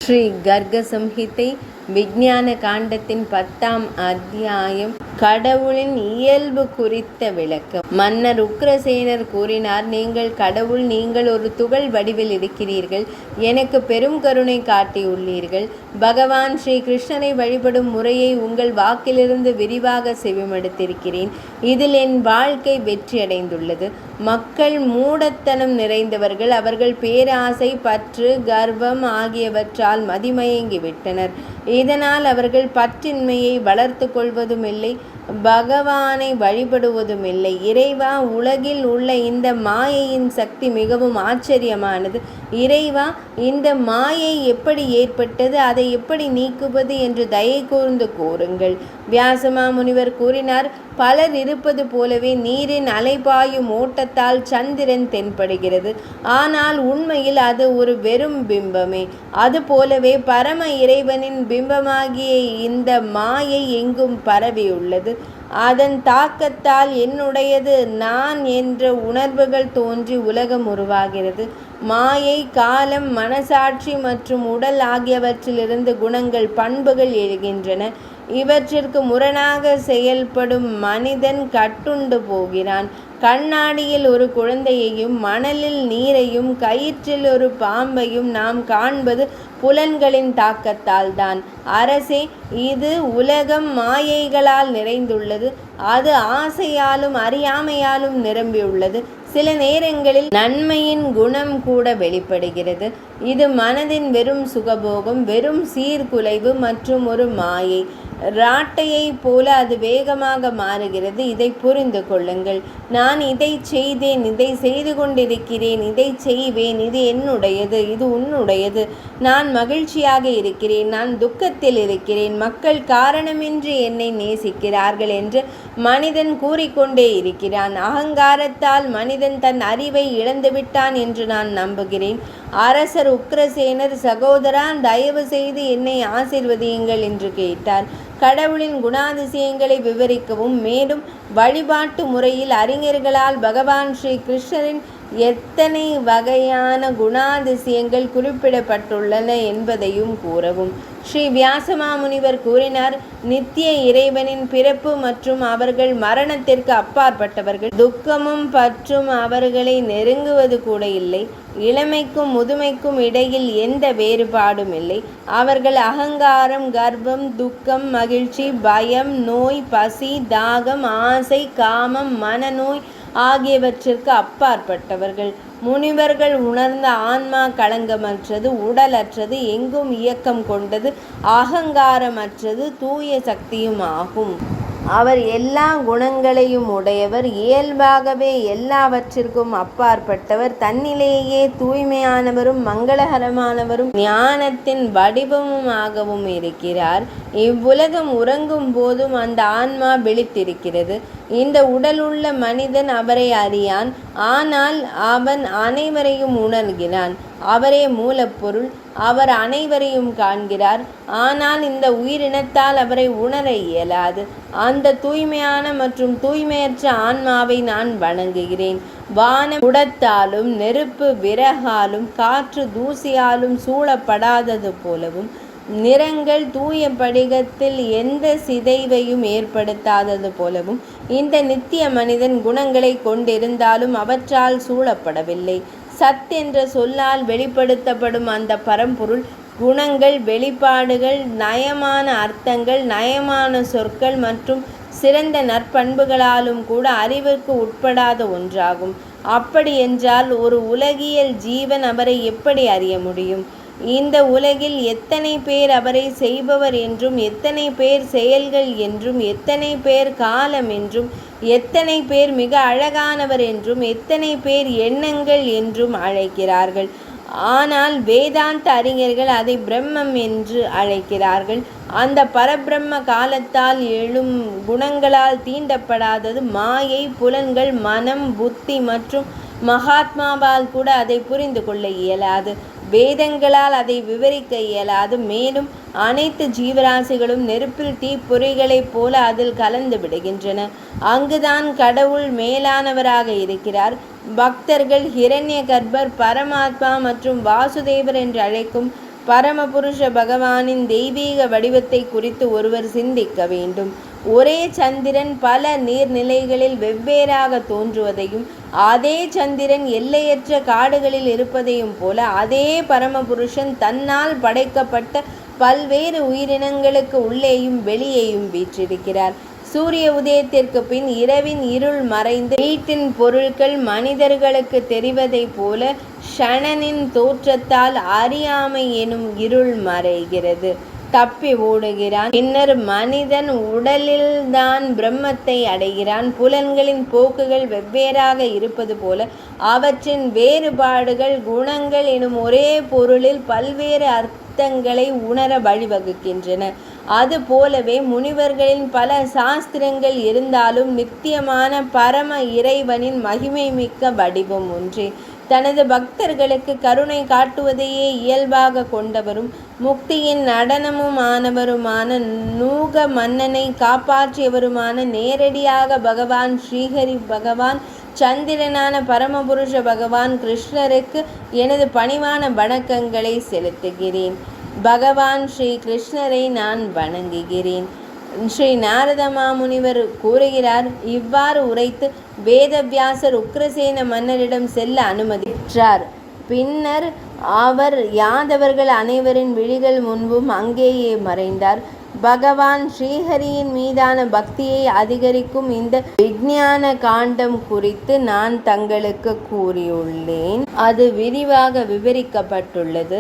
ஸ்ரீ கர்க சம்ஹிதை விஞ்ஞான காண்டத்தின் 10ஆம் அத்தியாயம் கடவுளின் இயல்பு குறித்த விளக்கம். மன்னர் உக்கிரசேனர் கூறினார், நீங்கள் கடவுள், நீங்கள் ஒரு துகள் வடிவில் இருக்கிறீர்கள். எனக்கு பெரும் கருணை காட்டியுள்ளீர்கள். பகவான் ஸ்ரீ கிருஷ்ணரை வழிபடும் முறையை உங்கள் வாக்கிலிருந்து விரிவாக செவிமடுத்திருக்கிறேன். இதில் என் வாழ்க்கை வெற்றியடைந்துள்ளது. மக்கள் மூடத்தனம் நிறைந்தவர்கள். அவர்கள் பேராசை, பற்று, கர்வம் ஆகியவற்றால் மதிமயங்கிவிட்டனர். இதனால் அவர்கள் பற்றின்மையை வளர்த்து கொள்வதும் இல்லை, பகவானை வழிபடுவதும் இல்லை. இறைவா, உலகில் உள்ள இந்த மாயையின் சக்தி மிகவும் ஆச்சரியமானது. இறைவா, இந்த மாயை எப்படி ஏற்பட்டது, அதை எப்படி நீக்குவது என்று தயை கூர்ந்து கூறுங்கள். வியாசமா முனிவர் கூறினார், பலர் இருப்பது போலவே நீரின் அலைபாயும் ஓட்டத்தால் சந்திரன் தென்படுகிறது. ஆனால் உண்மையில் அது ஒரு வெறும் பிம்பமே. அதுபோலவே பரம இறைவனின் பிம்பமாகிய இந்த மாயை எங்கும் பரவியுள்ளது. அதன் தாக்கத்தால் என்னுடையது, நான் என்ற உணர்வுகள் தோன்றி உலகம் உருவாகிறது. மாயை, காலம், மனசாட்சி மற்றும் உடல் ஆகியவற்றிலிருந்து குணங்கள், பண்புகள் எழுகின்றன. இவற்றிற்கு முரணாக செயல்படும் மனிதன் கட்டுண்டு போகிறான். கண்ணாடியில் ஒரு குழந்தையையும் மணலில் நீரையும் கயிற்றில் ஒரு பாம்பையும் நாம் காண்பது புலன்களின் தாக்கத்தால் தான். அரசே, இது உலகம் மாயைகளால் நிறைந்துள்ளது. அது ஆசையாலும் அறியாமையாலும் நிரம்பியுள்ளது. சில நேரங்களில் நன்மையின் குணம் கூட வெளிப்படுகிறது. இது மனதின் வெறும் சுகபோகம், வெறும் சீர்குலைவு மற்றும் ஒரு மாயை. ராட்டையை போல அது வேகமாக மாறுகிறது. இதை புரிந்து கொள்ளுங்கள். நான் இதை செய்தேன், இதை செய்து கொண்டிருக்கிறேன், இதை செய்வேன், இது என்னுடையது, இது உன்னுடையது. நான் மகிழ்ச்சியாக இருக்கிறேன், நான் துக்கத்தில் இருக்கிறேன், மக்கள் காரணமின்றி என்னை நேசிக்கிறார்கள் என்று மனிதன் கூறிக்கொண்டே இருக்கிறான். அகங்காரத்தால் மனிதன் தன் அறிவை இழந்துவிட்டான் என்று நான் நம்புகிறேன். அரசர் உக்கிரசேனர், சகோதரா, தயவு செய்து என்னை ஆசீர்வதியுங்கள் என்று கேட்டார். கடவுளின் குணாதிசயங்களை விவரிக்கவும் மேலும் வழிபாட்டு முறையில் அறிஞர்களால் பகவான் ஸ்ரீ கிருஷ்ணரின் எத்தனை வகையான குணாதிசயங்கள் குறிப்பிடப்பட்டுள்ளன என்பதையும் கூறவும். ஸ்ரீ வியாசமா முனிவர் கூறினார், நித்திய இறைவனின் பிறப்பு மற்றும் அவர்கள் மரணத்திற்கு அப்பாற்பட்டவர்கள். துக்கமும் பற்றும் அவர்களை நெருங்குவது கூட இல்லை. இளமைக்கும் முதுமைக்கும் இடையில் எந்த வேறுபாடும் இல்லை. அவர்கள் அகங்காரம், கர்வம், துக்கம், மகிழ்ச்சி, பயம், நோய், பசி, தாகம், ஆசை, காமம், மனநோய் ஆகியவற்றிற்கு அப்பாற்பட்டவர்கள். முனிவர்கள் உணர்ந்த ஆன்மா களங்கமற்றது, உடலற்றது, எங்கும் இயக்கம் கொண்டது, அகங்காரமற்றது, தூய சக்தியும் ஆகும். அவர் எல்லா குணங்களையும் உடையவர், இயல்பாகவே எல்லாவற்றிற்கும் அப்பாற்பட்டவர், தன்னிலேயே தூய்மையானவரும் மங்களகரமானவரும் ஞானத்தின் வடிவமுமாகவும் இருக்கிறார். இவ்வுலகம் உறங்கும் போதும் அந்த ஆன்மா விழித்திருக்கிறது. இந்த உடலுள்ள மனிதன் அவரை அறியான், ஆனால் அவன் அனைவரையும் உணர்கிறான். அவரே மூலப்பொருள். அவர் அனைவரையும் காண்கிறார், ஆனால் இந்த உயிரினத்தால் அவரை உணர இயலாது. அந்த தூய்மையான மற்றும் தூய்மையற்ற ஆன்மாவை நான் வணங்குகிறேன். வானம் குடத்தாலும் நெருப்பு விறகாலும் காற்று தூசியாலும் சூழப்படாதது போலவும், நிறங்கள் தூய படிகத்தில் எந்த சிதைவையும் ஏற்படுத்தாதது போலவும் இந்த நித்திய மனிதன் குணங்களை கொண்டிருந்தாலும் அவற்றால் சூழப்படவில்லை. சத் என்ற சொல்லால் வெளிப்படுத்தப்படும் அந்த பரம்பொருள் குணங்கள், வெளிப்பாடுகள், நயமான அர்த்தங்கள், நயமான சொற்கள் மற்றும் சிறந்த நற்பண்புகளாலும் கூட அறிவிற்கு உட்படாத ஒன்றாகும். அப்படி என்றால் ஒரு உலகியல் ஜீவன் அவரை எப்படி அறிய முடியும்? இந்த உலகில் எத்தனை பேர் அவரை செய்பவர் என்றும், எத்தனை பேர் செயல்கள் என்றும், எத்தனை பேர் காலம் என்றும், எத்தனை பேர் மிக அழகானவர் என்றும், எத்தனை பேர் எண்ணங்கள் என்றும் அழைக்கிறார்கள். ஆனால் வேதாந்த அறிஞர்கள் அதை பிரம்மம் என்று அழைக்கிறார்கள். அந்த பரபிரம்ம காலத்தால் எழும் குணங்களால் தீண்டப்படாதது மாயை, புலன்கள், மனம், புத்தி மற்றும் மகாத்மாவால் கூட அதை புரிந்து கொள்ள இயலாது. வேதங்களால் அதை விவரிக்க இயலாது. மேலும் அனைத்து ஜீவராசிகளும் நெருப்பில் தீப்பொறிகளைப் போல அதில் கலந்து விடுகின்றன. அங்குதான் கடவுள் மேலானவராக இருக்கிறார். பக்தர்கள் ஹிரண்ய கர்ப்பர், பரமாத்மா மற்றும் வாசுதேவர் என்று அழைக்கும் பரமபுருஷ பகவானின் தெய்வீக வடிவத்தை குறித்து ஒருவர் சிந்திக்க வேண்டும். ஒரே சந்திரன் பல நீர்நிலைகளில் வெவ்வேறாக தோன்றுவதையும் அதே சந்திரன் எல்லையற்ற காடுகளில் இருப்பதையும் போல அதே பரமபுருஷன் தன்னால் படைக்கப்பட்ட பல்வேறு உயிரினங்களுக்கு உள்ளேயும் வெளியேயும் வீற்றிருக்கிறார். சூரிய உதயத்திற்கு பின் இரவின் இருள் மறைந்து வீட்டின் பொருட்கள் மனிதர்களுக்கு தெரிவதை போல ஷணனின் தோற்றத்தால் அறியாமை எனும் இருள் மறைகிறது. தப்பி ஓடுகிறான். பின்னர் மனிதன் உடலில்தான் பிரம்மத்தை அடைகிறான். புலன்களின் போக்குகள் வெவ்வேறாக இருப்பது போல அவற்றின் வேறுபாடுகள் குணங்கள் எனும் ஒரே பொருளில் பல்வேறு அர்த்தங்களை உணர வழிவகுக்கின்றன. அதுபோலவே முனிவர்களின் பல சாஸ்திரங்கள் இருந்தாலும் நித்தியமான பரம இறைவனின் மகிமை மிக்க வடிவம் ஒன்றே. தனது பக்தர்களுக்கு கருணை காட்டுவதையே இயல்பாக கொண்டவரும் முக்தியின் நடனமுமானவருமான நூக மன்னனை காப்பாற்றியவருமான நேரடியாக பகவான் ஸ்ரீஹரி பகவான் சந்திரனான பரமபுருஷ பகவான் கிருஷ்ணருக்கு எனது பணிவான வணக்கங்களை செலுத்துகிறேன். பகவான் ஸ்ரீ கிருஷ்ணரை நான் வணங்குகிறேன். ஸ்ரீ நாரத மாமுனிவர் கூறுகிறார். இவ்வாறு உரைத்து வேதவியாசர் உக்ரசேன மன்னரிடம் செல்ல அனுமதித்தார். பின்னர் அவர் யாதவர்கள் அனைவரின் விழிகள் முன்பும் அங்கேயே மறைந்தார். பகவான் ஸ்ரீஹரியின் மீதான பக்தியை அதிகரிக்கும் இந்த விஞ்ஞான காண்டம் குறித்து நான் தங்களுக்கு கூறியுள்ளேன். அது விரிவாக விவரிக்கப்பட்டுள்ளது.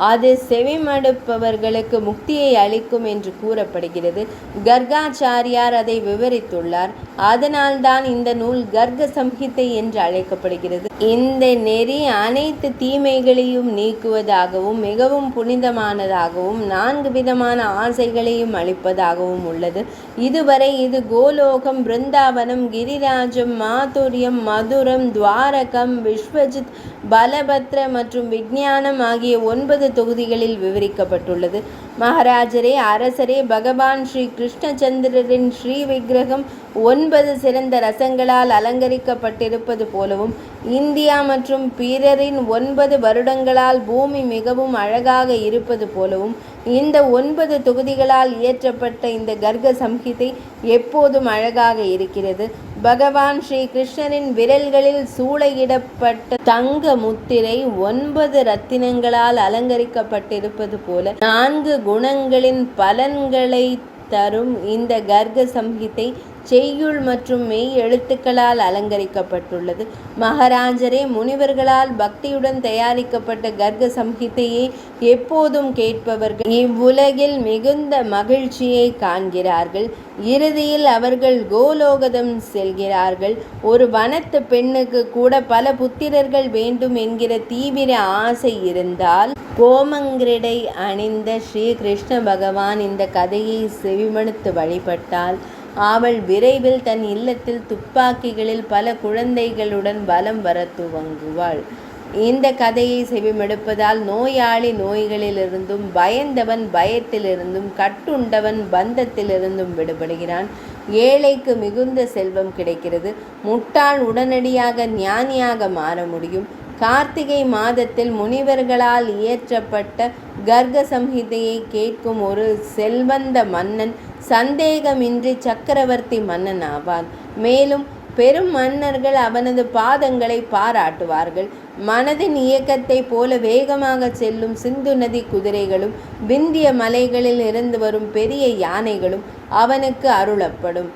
அது செவிமடுப்பவர்களுக்கு முக்தியை அளிக்கும் என்று கூறப்படுகிறது. கர்காச்சாரியார் அதை விவரித்துள்ளார். அதனால்தான் இந்த நூல் கர்க சம்ஹிதை என்று அழைக்கப்படுகிறது. இந்த நெறி அனைத்து தீமைகளையும் நீக்குவதாகவும் மிகவும் புனிதமானதாகவும் 4 விதமான ஆசைகளையும் அளிப்பதாகவும் உள்ளது. இதுவரை இது கோலோகம், பிருந்தாவனம், கிரிராஜம், மாதுரியம், மதுரம், துவாரகம், விஸ்வஜித், பலபத்ர மற்றும் விஞ்ஞானம் ஆகிய 9 தொகுதிகளில் விவரிக்கப்பட்டுள்ளது. மகாராஜரே, அரசரே, பகவான் ஸ்ரீ கிருஷ்ணச்சந்திரரின் ஸ்ரீ விக்கிரகம் 9 சிறந்த ரசங்களால் அலங்கரிக்கப்பட்டிருப்பது போலவும் இந்தியா மற்றும் பிறரின் 9 வருடங்களால் பூமி மிகவும் அழகாக இருப்பது போலவும் இந்த 9 தொகுதிகளால் இயற்றப்பட்ட இந்த கர்க சம்ஹிதை எப்போதும் அழகாக இருக்கிறது. பகவான் ஸ்ரீ கிருஷ்ணரின் விரல்களில் சூளையிடப்பட்ட தங்க முத்திரை 9 ரத்தினங்களால் அலங்கரிக்கப்பட்டிருப்பது போல 4 குணங்களின் பலன்களை தரும் இந்த கர்க சம்ஹிதை செய்யுள் மற்றும் மெய் எழுத்துக்களால் அலங்கரிக்கப்பட்டுள்ளது. மகாராஜரே, முனிவர்களால் பக்தியுடன் தயாரிக்கப்பட்ட கர்க சம்ஹிதையை எப்போதும் கேட்பவர்கள் இவ்வுலகில் மிகுந்த மகிழ்ச்சியை காண்கிறார்கள். இறுதியில் அவர்கள் கோலோகதம் செல்கிறார்கள். ஒரு வனத்து பெண்ணுக்கு கூட பல புத்திரர்கள் வேண்டும் என்கிற தீவிர ஆசை இருந்தால் கோமங்கிரடை அணிந்த ஸ்ரீ கிருஷ்ண பகவான் இந்த கதையை செவிமடுத்து வழிபட்டால் அவள் விரைவில் தன் இல்லத்தில் துப்பாக்கிகளில் பல குழந்தைகளுடன் வலம் வர துவங்குவாள். இந்த கதையை செவிமடுப்பதால் நோயாளி நோய்களிலிருந்தும், பயந்தவன் பயத்திலிருந்தும், கட்டுண்டவன் பந்தத்திலிருந்தும் விடுபடுகிறான். ஏழைக்கு மிகுந்த செல்வம் கிடைக்கிறது. முட்டாள் உடனடியாக ஞானியாக மாற முடியும். கார்த்திகை மாதத்தில் முனிவர்களால் இயற்றப்பட்ட கர்க சம்ஹிதையை கேட்கும் ஒரு செல்வந்த மன்னன் சந்தேகமின்றி சக்கரவர்த்தி மன்னன் ஆவான். மேலும் பெரும் மன்னர்கள் அவனது பாதங்களை பாராட்டுவார்கள். மனதின் இயக்கத்தை போல வேகமாக செல்லும் சிந்து நதி குதிரைகளும் விந்திய மலைகளில் இருந்து வரும் பெரிய யானைகளும் அவனுக்கு அருளப்படும்.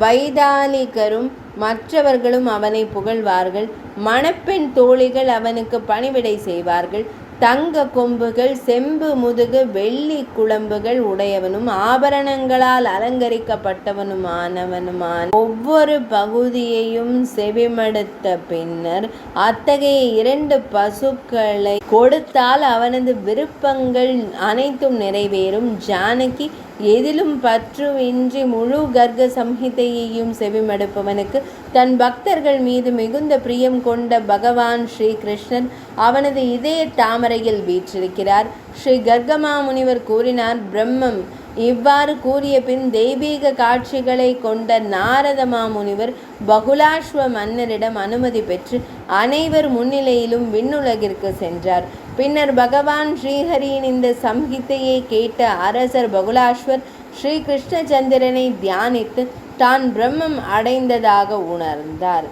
வைதாலிகரும் மற்றவர்களும் அவனை புகழ்வார்கள். மணப்பெண் தோழிகள் அவனுக்கு பணிவிடை செய்வார்கள். தங்க கொம்புகள், செம்பு முதுகு, வெள்ளி குழம்புகள் உடையவனும் ஆபரணங்களால் அலங்கரிக்கப்பட்டவனுமானவனுமான ஒவ்வொரு பகுதியையும் செவிமடுத்த பின்னர் அத்தகைய 2 பசுக்களை கொடுத்தால் அவனது விருப்பங்கள் அனைத்தும் நிறைவேறும். ஜானகி, எதிலும் பற்றுவின்றி முழு கர்க சம்ஹிதையையும் செவிமடுப்பவனுக்கு தன் பக்தர்கள் மீது மிகுந்த பிரியம் கொண்ட பகவான் ஸ்ரீ கிருஷ்ணன் அவனது இதய தாமரையில் வீற்றிருக்கிறார். ஸ்ரீ கர்கமா முனிவர் கூறினார். பிரம்மம் இவ்வாறு கூறிய பின் தெய்வீக காட்சிகளை கொண்ட நாரத மாமுனிவர் பகுலாஸ்வ மன்னரிடம் அனுமதி பெற்று அனைவர் முன்னிலையிலும் விண்ணுலகிற்கு சென்றார். பின்னர் பகவான் ஸ்ரீஹரியின் இந்த சம்ஹிதையை கேட்ட அரசர் பகுலாஸ்வர் ஸ்ரீ கிருஷ்ணச்சந்திரனை தியானித்து தான் பிரம்மம் அடைந்ததாக உணர்ந்தார்.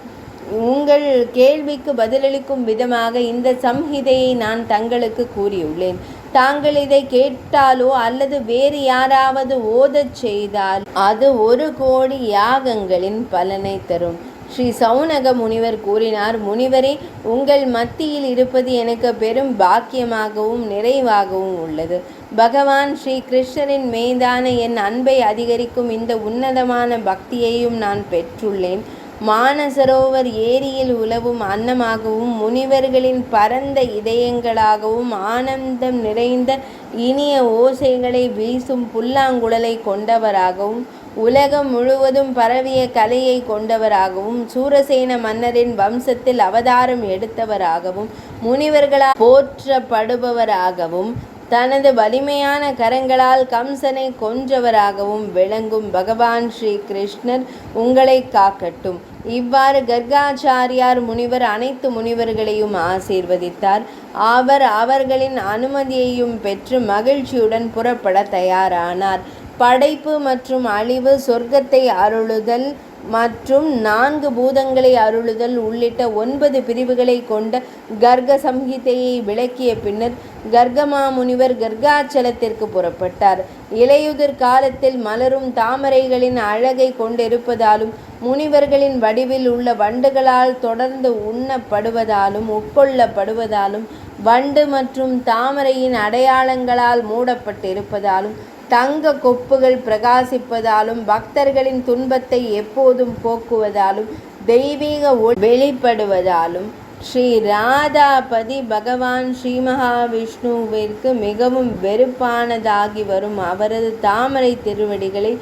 உங்கள் கேள்விக்கு பதிலளிக்கும் விதமாக இந்த சம்ஹிதையை நான் தங்களுக்கு கூறியுள்ளேன். தாங்கள் இதை கேட்டாலோ அல்லது வேறு யாராவது ஓதச் செய்தால் அது 1 கோடி யாகங்களின் பலனை தரும். ஸ்ரீ சௌனக முனிவர் கூறினார், முனிவரே, உங்கள் மத்தியில் இருப்பது எனக்கு பெரும் பாக்கியமாகவும் நிறைவாகவும் உள்ளது. பகவான் ஸ்ரீ கிருஷ்ணரின் மீதான என் அன்பை அதிகரிக்கும் இந்த உன்னதமான பக்தியையும் நான் பெற்றுள்ளேன். மானசரோவர் ஏரியில் உலவும் அன்னமாகவும் முனிவர்களின் பரந்த இதயங்களாகவும் ஆனந்தம் நிறைந்த இனிய ஓசைகளை வீசும் புல்லாங்குழலை கொண்டவராகவும் உலகம் முழுவதும் பரவிய கலையை கொண்டவராகவும் சூரசேன மன்னரின் வம்சத்தில் அவதாரம் எடுத்தவராகவும் முனிவர்களால் போற்றப்படுபவராகவும் தனது வலிமையான கரங்களால் கம்சனை கொன்றவராகவும் விளங்கும் பகவான் ஸ்ரீ கிருஷ்ணர் உங்களை காக்கட்டும். இவ்வாறு கர்காச்சாரியார் முனிவர் அனைத்து முனிவர்களையும் ஆசீர்வதித்தார். அவர் அவர்களின் அனுமதியையும் பெற்று மகிழ்ச்சியுடன் புறப்பட தயாரானார். படைப்பு மற்றும் அழிவு, சொர்க்கத்தை அருளுதல் மற்றும் 4 பூதங்களை அருளுதல் உள்ளிட்ட 9 பிரிவுகளை கொண்ட கர்க சம்ஹிதையை விளக்கிய பின்னர் கர்கமா முனிவர் கர்காச்சலத்திற்கு புறப்பட்டார். இலையுதிர் காலத்தில் மலரும் தாமரைகளின் அழகை கொண்டிருப்பதாலும் முனிவர்களின் வடிவில் உள்ள வண்டுகளால் தொடர்ந்து உண்ணப்படுவதாலும் உட்கொள்ளப்படுவதாலும் வண்டு மற்றும் தாமரையின் அடையாளங்களால் மூடப்பட்டிருப்பதாலும் தங்க கொப்புகள் பிரகாசிப்பதாலும் பக்தர்களின் துன்பத்தை எப்போதும் போக்குவதாலும் தெய்வீக வெளிப்படுவதாலும் ஸ்ரீ ராதாபதி பகவான் ஸ்ரீ மகாவிஷ்ணுவிற்கு மிகவும் வெறுப்பானதாகி வரும் அவரது தாமரை திருவடிகளை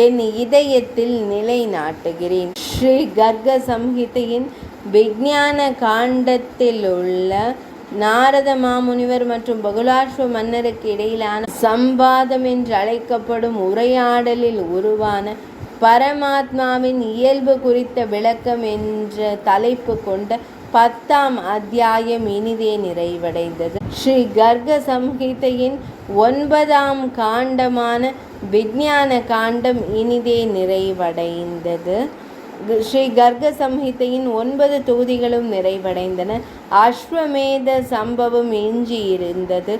என் இதயத்தில் நிலைநாட்டுகிறேன். ஸ்ரீ கர்க சம்ஹிதையின் விஞ்ஞான காண்டத்திலுள்ள நாரத மாமுனிவர் மற்றும் பகுலாஸ்வ மன்னருக்கு இடையிலான சம்வாதம் என்று அழைக்கப்படும் உரையாடலில் உருவான பரமாத்மாவின் இயல்பு குறித்த விளக்கம் என்ற தலைப்பு கொண்ட 10ஆம் அத்தியாயம் இனிதே நிறைவடைந்தது. ஸ்ரீ கர்க சம்ஹிதையின் 9ஆம் காண்டமான விஞ்ஞான காண்டம் இனிதே நிறைவடைந்தது. ஸ்ரீ கர்க சம்ஹிதையின் 9 தொகுதிகளும் நிறைவடைந்தன. அஸ்வமேத சம்பவம் எஞ்சியிருந்தது.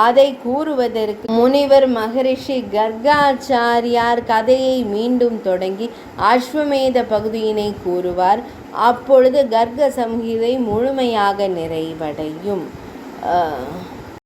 அதை கூறுவதற்கு முனிவர் மகரிஷி கர்காச்சாரியார் கதையை மீண்டும் தொடங்கி அஸ்வமேத பகுதியினை கூறுவார். அப்பொழுது கர்க சம்ஹிதை முழுமையாக நிறைவடையும்.